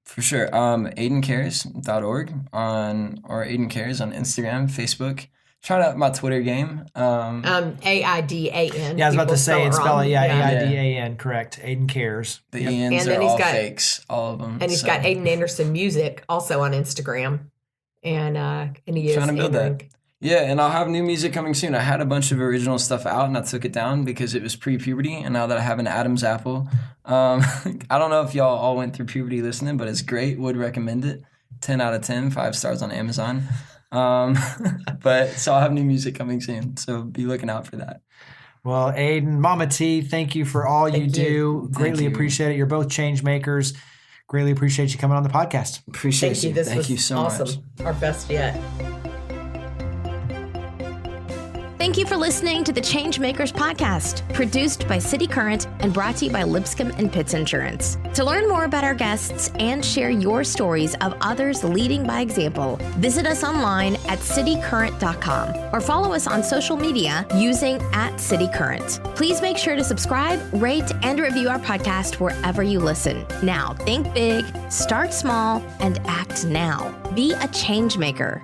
For sure. AidanCares.org or Aidan Cares on Instagram, Facebook. Trying out my Twitter game. AIDAN. Yeah, I was about to say and spell it. Yeah, Yeah. AIDAN, correct. Aidan Cares. The Yep. Ians And then are he's all got- fakes, all of them. And he's got Aidan Anderson Music also on Instagram. And he is Trying to build Aidan. that. Yeah, and I'll have new music coming soon. I had a bunch of original stuff out, and I took it down because it was pre-puberty, and now that I have an Adam's apple, I don't know if y'all all went through puberty listening, but it's great. Would recommend it. 10 out of 10, 5 stars on Amazon. But so I'll have new music coming soon, so be looking out for that. Well, Aidan, Mama T, thank you for all you Thank do. you. Greatly Thank you. appreciate it. You're both change makers. Greatly appreciate you coming on the podcast. Appreciate Thank you. This Thank was you so awesome. much. Our best yet. Thank you for listening to the ChangeMakers podcast, produced by CityCURRENT and brought to you by Lipscomb and Pitts Insurance. To learn more about our guests and share your stories of others leading by example, visit us online at citycurrent.com or follow us on social media using @CityCurrent. Please make sure to subscribe, rate, and review our podcast wherever you listen. Now, think big, start small, and act now. Be a change maker.